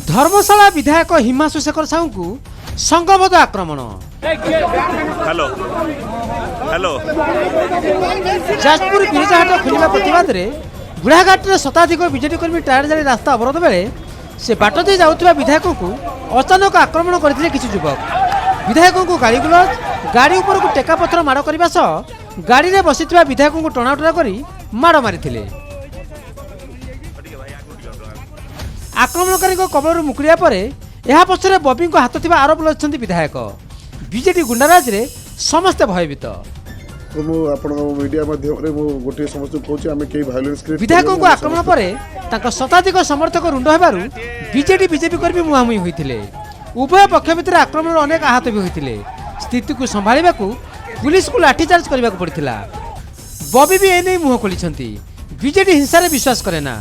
धर्मशाला विधायक हिमांशु शेखर साहू को संघबद्ध आक्रमण। हेलो हेलो जाजपुर बिरजाहाट खोलिबा प्रतिवाद रे बुढ़ाघाट शताधिक बीजेडी कर्मी टायर जारी रास्ता अवरोध बेले से बाट दे जाउथिबा विधायकों को अचानक आक्रमण करथिले किछु युवक। विधायकों को गाड़ी गुलज गाड़ी ऊपर को टेका पत्थर माड़ करबा सह गाड़ी रे बसिथिबा विधायकों को टणाउटरा करी माड़ मारिथिले। आक्रमणकारी कबलरू मुकुड़िया पर यह पछरे बबी को हाथ थिबा आरोप लछंती विधायक। बीजेडी गुंडाराज रे समस्त भयभीत। मीडिया माध्यम रे गोटे समस्त कहूँ आम कई भायोलेंस विधायकों को आक्रमण पर तांका शताधिक समर्थक रुंड हेबारु बीजेडी बीजेपी कर्मी मुहांमुही होइथिले। उभय पक्ष भितर आक्रमण अनेक आहत भी होइथिले। स्थिति को संभाळिबा को पुलिस को लाठीचार्ज करबा को पड़िथिला। बबी भी एने मुह खोलिछंती। बीजेडी हिंसा रे विश्वास करे ना,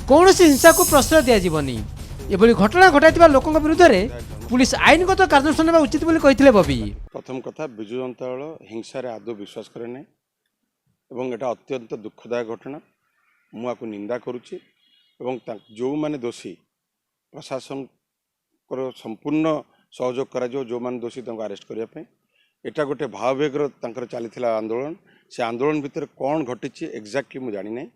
कौनसी हिंसा को प्रश्रय दिया जीवनी। एभली घटना घटाइथिबा लोकंक विरुद्ध रे पुलिस आईनगत कार्यानुष्ठान नेबा उचित बोली कहिथिले बबी। प्रथम कथा बिजु जनता दल हिंसा रे आदौ विश्वास करे नै एवं एटा अत्यंत दुखदायक घटना। मु आकु निंदा करूची एवं जो माने दोषी प्रशासन को संपूर्ण सहयोग करा जो माने दोषी तंको अरेस्ट करिया पे एटा गोटे भाववेगर तंकर चलीथिला आंदोलन। से आंदोलन भितर कोन घटिची एक्जाक्टली मु जानि नै,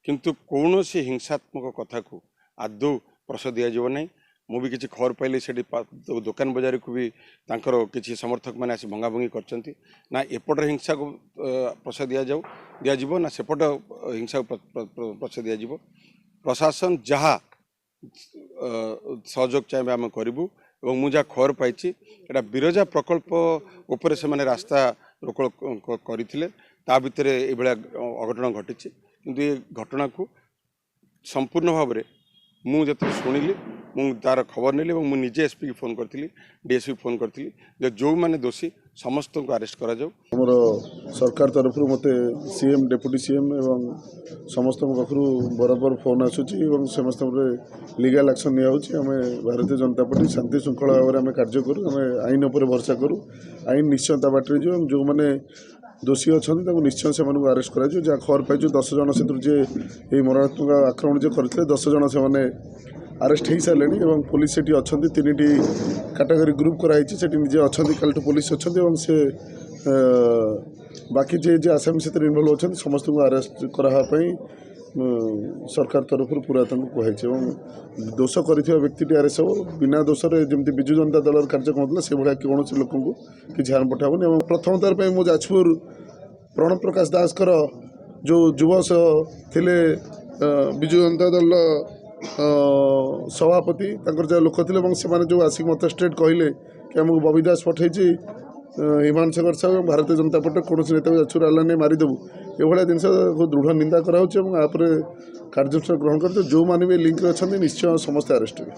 किंतु कौन सी हिंसात्मक कथा को आदौ प्रश्रय दि जाव ना। मुझे किसी खबर पाइली से दुकान बजार को भी किसी समर्थक मैंने आसी भंगाभंगी करचंती ना। एपटर हिंसा को प्रश्रय दिजाव ना सेपट हिंसा को प्रश्रय दिजाव। प्रशासन जहाँ सहयोग चाहिए आम करूँ। मुझे खबर पाई एटा बिरजा प्रकल्प उपरे से माने रास्ता रोक करते ता भितर ये अघटन घटी। किंतु ये घटना को संपूर्ण भाव में मुझे शुणिली तार खबर नेली और मुझे एसपी की फोन करी डीएसपी फोन करी जो माने दोषी समस्त को अरेस्ट करा जाऊ। हमर सरकार तरफ मत सीएम डेप्यूटी सीएम एवं समस्त पाखु बराबर फोन आसूची समस्त लीगल एक्शन निया। भारतीय जनता पार्टी शांति श्रृंखला भाव में कार्य करूँ। आईन उपर भरोसा करूँ। आईन निश्चय बाटे जो मैंने दोषी अच्छा निश्चय से अरेस्ट कर। जहाँ खबर पाई 10 जन से ये मरणात्मक आक्रमण जो करते 10 जन से अरेस्ट हो सारे और पुलिस से अच्छा 3टी कैटेगरी ग्रुप कराई निजे अच्छा कल पुलिस अच्छा से बाकी जे आसामी से इनवल्व अच्छा समस्त को अरेस्ट कराई सरकार तरफ पूरा कहुई। दोष कर व्यक्ति अरेस्ट हो बिना दोष जमी विजु जनता दल कार्यक्रम से भाया कौन लोक किसी हार्म पठाबनी। प्रथम थर पर मु जाजपुर प्रणव प्रकाश दास जो युव थिले विजु जनता दल सभापति जो लोक थे से जो आसिक मत स्ट्रेट कहले कि आमको बबी दास पठे हिमांशु शेखर साहू भारतीय जनता पार्टी कौन नेता जाजपुर आला नहीं मारिदेबू ये जिन दृढ़ निंदा करापर कार्यानुष्ठान ग्रहण करते। जो मैंने भी लिंक अच्छा निश्चय समस्त अरेस्ट हुए।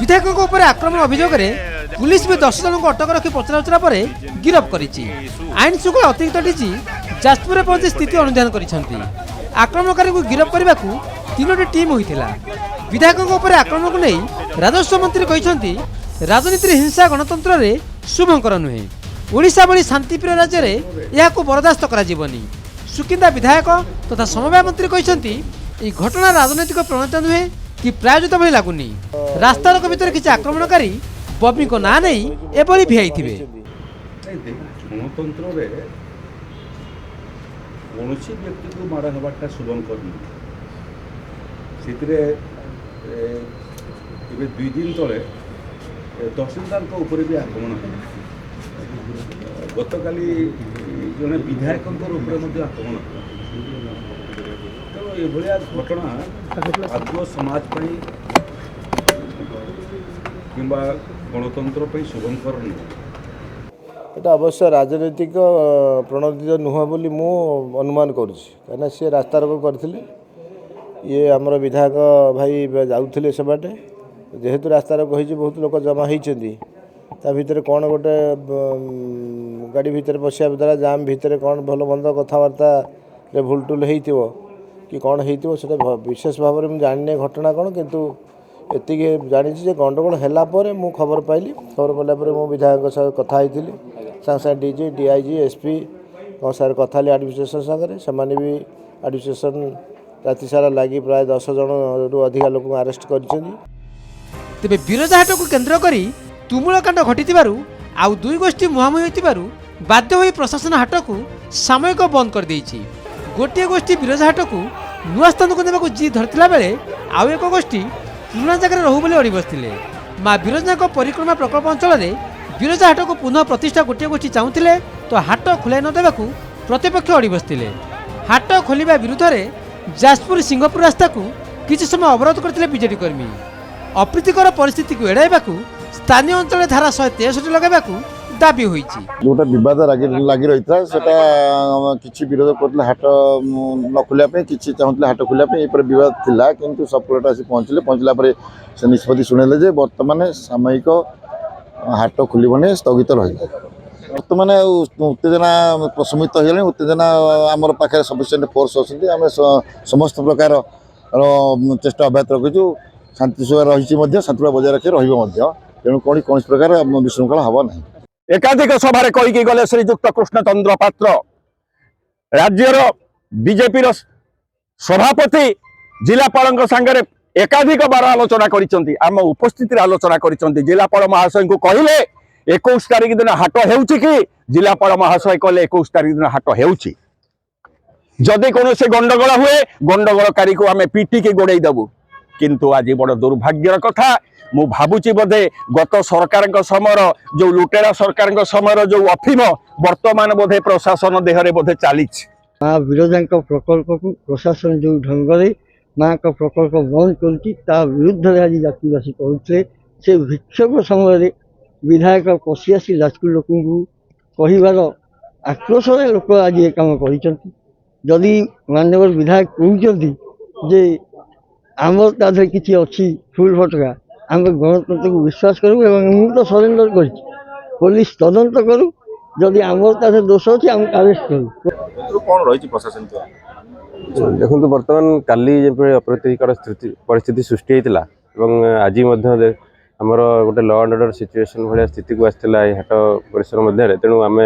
विधायकों के ऊपर आक्रमण अभियोग में पुलिस भी 10 जन को अटक रखी पचराउचरा पर गिरफ्त करिछि। आईन शृंखला अतिरिक्त डीजी जाजपुर पहुंची स्थिति अनुधान करिसेंति। आक्रमणकारी को गिरफ्त करने को 3टी टीम होइथिला। विधायकों के ऊपर आक्रमण को नहीं राजस्व मंत्री कहते राजनीति हिंसा गणतंत्र रे शुभंकर नुहे। ओडिशा भली शांतिप्रिय राज्य में यह बरदास्त कराजिबनी। सुकिंदा विधायक तथा समवाय मंत्री कहते ये घटना राजनैतिक प्रणीत नुहे कि प्रायोजित भली लगुनि। रास्ता रोक भितर किसी आक्रमणकारी बबी को ना नहीं एभली भिआई थिबे। गणतंत्र रे कौनसी व्यक्ति को मारा हवाटा शुभंकर नुहे। से 2 दिन तले तहसीलदार ऊपर भी आक्रमण गत काली जड़े विधायक आक्रमण तेणु ये घटना आदौ समाज कि गणतंत्र शुभंकर नुह। এটা अवश्य राजनीतिक प्रणोदित नुह बोली मु अनुमान करुँच सी रास्ता रोक करते ये आमर विधायक भाई जाऊे से बाटे जेहेतु रास्ता रोक हो बहुत लोग जमा होती भितर कौन गोटे गाड़ी भितर पशिया द्वारा जाम भितर कौन भल मंद कथबार्ता भूल टूल हो कि कौन हो विशेष भाव में जानी घटना कौन किंतु एति जानी गंडगोल है मु खबर पाइली। खबर पाला मु विधायक साथ कथा सागे सागे डीजी डीआईजी एसपी सारे कथा एडमिनिस्ट्रेशन सागर से भी एडमिनिस्ट्रेशन राति सारा लगी प्राय 10 जन रु अधिक लोक अरेस्ट कर। ତେବେ ବିରଜା ହାଟକୁ କେନ୍ଦ୍ର କରି ତୁମୁଳ କାଣ୍ଡ ଘଟିଥିବାରୁ ଆଉ ଦୁଇ ଗୋଷ୍ଠୀ ମୁହାଁମୁହିଁ ହୋଇଥିବାରୁ ବାଧ୍ୟ ହୋଇ ପ୍ରଶାସନ ହାଟକୁ ସାମୟିକ ବନ୍ଦ କରିଦେଇଛି। ଗୋଟିଏ ଗୋଷ୍ଠୀ ବିରଜା ହାଟକୁ ନୂଆ ସ୍ଥାନକୁ ନେବାକୁ ଜିଦ୍ ଧରିଥିଲା ବେଳେ ଆଉ ଏକ ଗୋଷ୍ଠୀ ପୁରୁଣା ଜାଗାରେ ରହୁ ବୋଲି ଅଡ଼ି ବସିଥିଲେ। ମା ବିରଜାଙ୍କ ପରିକ୍ରମା ପ୍ରକଳ୍ପ ଅଞ୍ଚଳରେ ବିରଜା ହାଟକୁ ପୁନଃ ପ୍ରତିଷ୍ଠା ଗୋଟିଏ ଗୋଷ୍ଠୀ ଚାହୁଁଥିଲେ ତ ହାଟ ଖୋଲାଇ ନ ଦେବାକୁ ପ୍ରତିପକ୍ଷ ଅଡ଼ି ବସିଥିଲେ। ହାଟ ଖୋଲିବା ବିରୁଦ୍ଧରେ ଯାଜପୁର ସିଂହପୁର ରାସ୍ତାକୁ କିଛି ସମୟ ଅବରୋଧ କରିଥିଲେ ବିଜେଡି କର୍ମୀ। ଅପ୍ରୀତିକର ପରିସ୍ଥିତିକୁ ଏଡ଼ାଇବାକୁ ସ୍ଥାନୀୟ ଅଞ୍ଚଳରେ ଧାରା 163 ଲଗାଇବାକୁ ଦାବି ହୋଇଛି। जोटा बद लगी रही था सेटा किसी विरोध करते हाट न खोलिया किसी चाहते हाट खोलिया बद थिला किंतु सपोर्ट आसी पहुँचला से निष्पत्ति शुणेले जे बर्तमान सामयिक हाट खोलने स्थगित रही बर्तमान उत्तेजना प्रशमित हो गले उत्तेजना आम पाखे सफिसीयंट फोर्स अच्छे आम समस्त प्रकार चेष्टा अब्याहत रखीचु शांति सुखा रही शांति बजाय रखी तेणु कौन प्रकार विशृंखला हम ना। एकाधिक सभारे कहीकि गले श्रीजुक्त कृष्णचंद्र पात्र राज्यर बीजेपी सभापति जिलापाल सांगे एकाधिक बार आलोचना करिसेंती आम उपस्थिति आलोचना करिसेंती। जिलापाल महाशय को कहले 21 तारिख दिन हाट हेउछि कि जिलापाल महाशय कहले 21 तारिख दिन हाट हेउछि। जदि कौन से गंडगोल हुए गंडगोलकारी को आम पिटी के गोड़े देबू किंतु आज बड़ दुर्भाग्यर कथा मु भावुची बोधे गत सरकार समय जो लुटेरा सरकार समय जो अफिम वर्तमान बोधे प्रशासन देहरे बोधे चली माँ विरजा प्रकल्प को प्रशासन जो ढंग से माँ का प्रकल्प बंद कर विरुद्ध आज जातिवासी कहते से विक्षोभ समय विधायक पशि आसी जाजपुर लोक कहबार आक्रोश लोक आज ये कम करी माननीय विधायक कहते जे आमर ताधे किसी अच्छी फुल फटका आम गणतंत्र को विश्वास करूँ मुझे तो सरेंडर कर पुलिस तदंत करूँ जदि आमर ताधे दोष अच्छी आम अरेस्ट करूँ। कौन रही प्रशासन देखो बर्तमान काली अप्रीतिकर परिस्थिति सृष्टि होता आज आमर गोटे लॉ एंड ऑर्डर सिचुएशन भाया स्थिति को आसाला हाट परिसर मध्य तेणु आम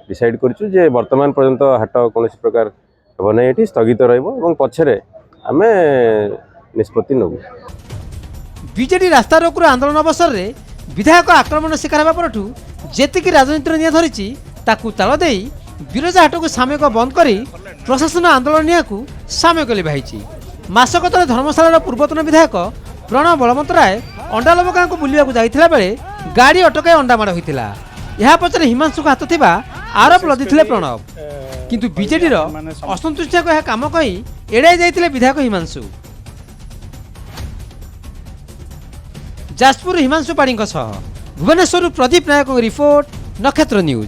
डिसाइड करूँ बर्तमान पर्यंत हाट कौन प्रकार हम ना ये स्थगित रछे आम निष्पत्ति नबू। बीजेडी रास्ता रोकोर आंदोलन अवसर में विधायक आक्रमण शिकार होगा परठू जेतिकी राजनीतिर निया धरी ताकू ताल दे बिरजा हाट को सामयिक बंद कर प्रशासन आंदोलन निया सामयिक लिभाई। मासक तले धर्मशाला पूर्वतन विधायक प्रणव बलवंत राय अंडालोभ गाँव को बुलवाक जाइथिला बेले गाड़ी अटकाई अंडामाड़ होइथिला। यह पछरे हिमांशु हाथ थिबा आरोप लदिथिले प्रणव किंतु बीजेडी असंतुष्ट को यह काम कही एड़ाई जाइथिले विधायक हिमांशु। जाजपुर हिमांशु पाड़ी भुवनेश्वर प्रदीप नायक रिपोर्ट नक्षत्र न्यूज।